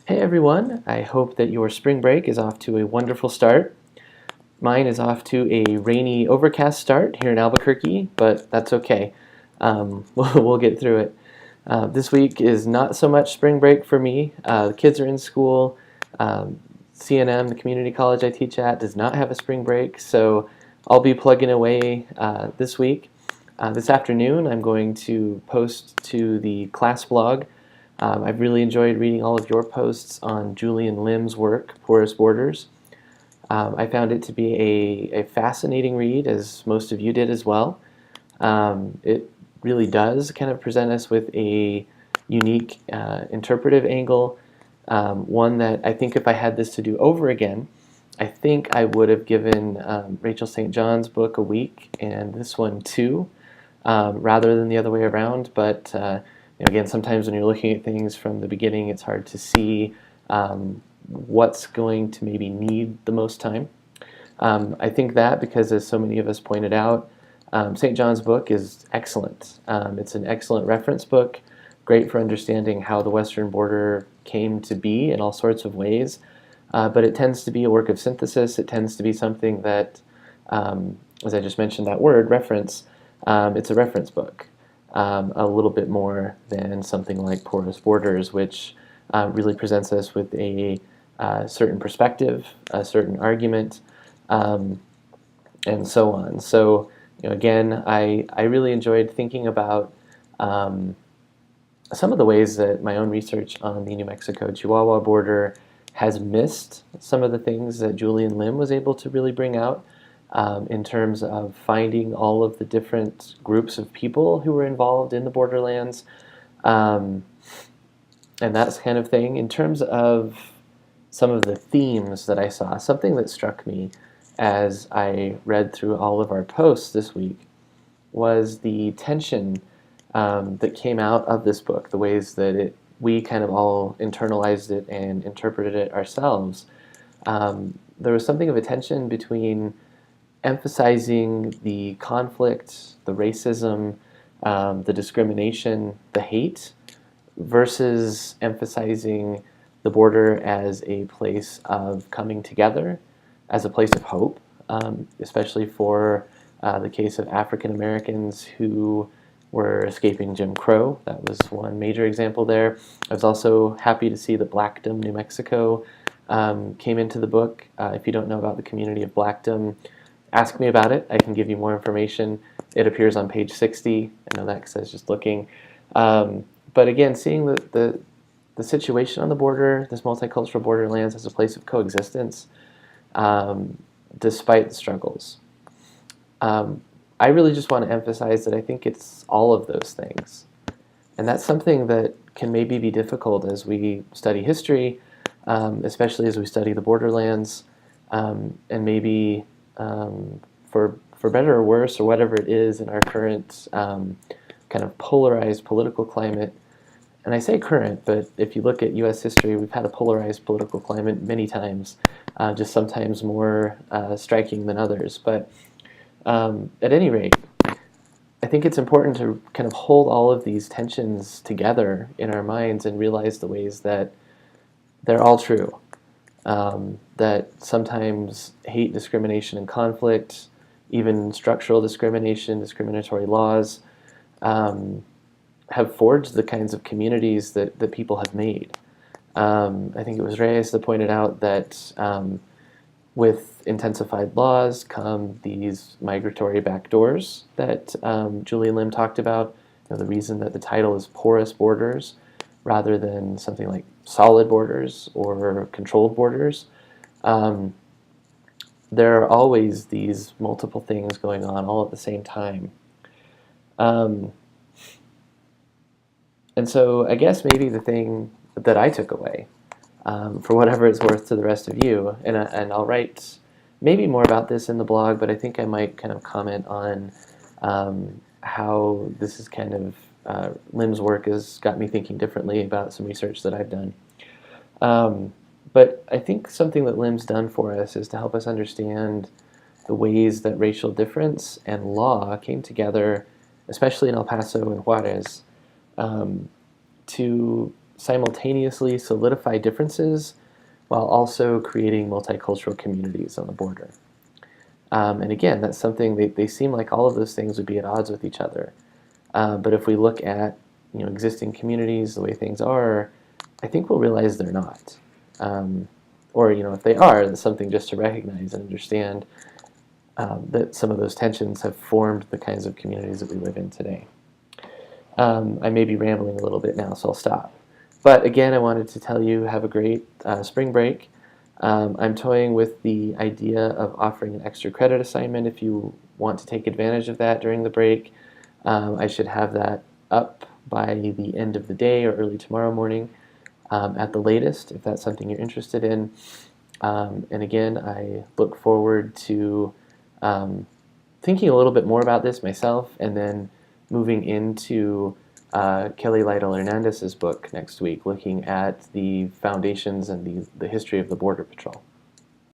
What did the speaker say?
Hey everyone, I hope that your spring break is off to a wonderful start. Mine is off to a rainy, overcast start here in Albuquerque, but that's okay. We'll get through it. This week is not so much spring break for me. The kids are in school. CNM, the community college I teach at, does not have a spring break, so I'll be plugging away this week. This afternoon, I'm going to post to the class blog. I've really enjoyed reading all of your posts on Julian Lim's work, Porous Borders. I found it to be a fascinating read, as most of you did as well. It really does kind of present us with a unique interpretive angle, one that I think if I had this to do over again, I think I would have given Rachel St. John's book a week and this one two, rather than the other way around. But again, sometimes when you're looking at things from the beginning, it's hard to see what's going to maybe need the most time. I think that because, as so many of us pointed out, St. John's book is excellent. It's an excellent reference book, great for understanding how the Western border came to be in all sorts of ways. But it tends to be a work of synthesis. It tends to be something that, as I just mentioned that word, reference, it's a reference book. A little bit more than something like Porous Borders, which really presents us with a certain perspective, a certain argument, and so on. So, again, I really enjoyed thinking about some of the ways that my own research on the New Mexico-Chihuahua border has missed some of the things that Julian Lim was able to really bring out. In terms of finding all of the different groups of people who were involved in the borderlands, and that kind of thing. In terms of some of the themes that I saw, something that struck me as I read through all of our posts this week was the tension that came out of this book, the ways that we kind of all internalized it and interpreted it ourselves. There was something of a tension between emphasizing the conflict, the racism, the discrimination, the hate, versus emphasizing the border as a place of coming together, as a place of hope, especially for the case of African Americans who were escaping Jim Crow. That was one major example there. I was also happy to see that Blackdom, New Mexico, came into the book. If you don't know about the community of Blackdom, ask me about it. I can give you more information. It appears on page 60. I know that because I was just looking. But again, seeing the situation on the border, this multicultural borderlands as a place of coexistence, despite the struggles. I really just want to emphasize that I think it's all of those things. And that's something that can maybe be difficult as we study history, especially as we study the borderlands, and maybe for better or worse, or whatever it is in our current kind of polarized political climate. And I say current, but if you look at U.S. history, we've had a polarized political climate many times, just sometimes more striking than others. But at any rate, I think it's important to kind of hold all of these tensions together in our minds and realize the ways that they're all true. That sometimes hate, discrimination, and conflict, even structural discrimination, discriminatory laws, have forged the kinds of communities that people have made. I think it was Reyes that pointed out that with intensified laws come these migratory backdoors that Julian Lim talked about. The reason that the title is Porous Borders rather than something like solid borders or controlled borders. There are always these multiple things going on all at the same time. And so I guess maybe the thing that I took away, for whatever it's worth to the rest of you, and I'll write maybe more about this in the blog, but I think I might kind of comment on how this is kind of, Lim's work has got me thinking differently about some research that I've done. But I think something that Lim's done for us is to help us understand the ways that racial difference and law came together, especially in El Paso and Juarez, to simultaneously solidify differences while also creating multicultural communities on the border. And again, that's something they seem like all of those things would be at odds with each other. But if we look at existing communities, the way things are, I think we'll realize they're not. Or if they are, that's something just to recognize and understand that some of those tensions have formed the kinds of communities that we live in today. I may be rambling a little bit now, so I'll stop. But again, I wanted to tell you, have a great spring break. I'm toying with the idea of offering an extra credit assignment if you want to take advantage of that during the break. I should have that up by the end of the day or early tomorrow morning at the latest, if that's something you're interested in. And again, I look forward to thinking a little bit more about this myself and then moving into Kelly Lytle Hernandez's book next week, looking at the foundations and the history of the Border Patrol.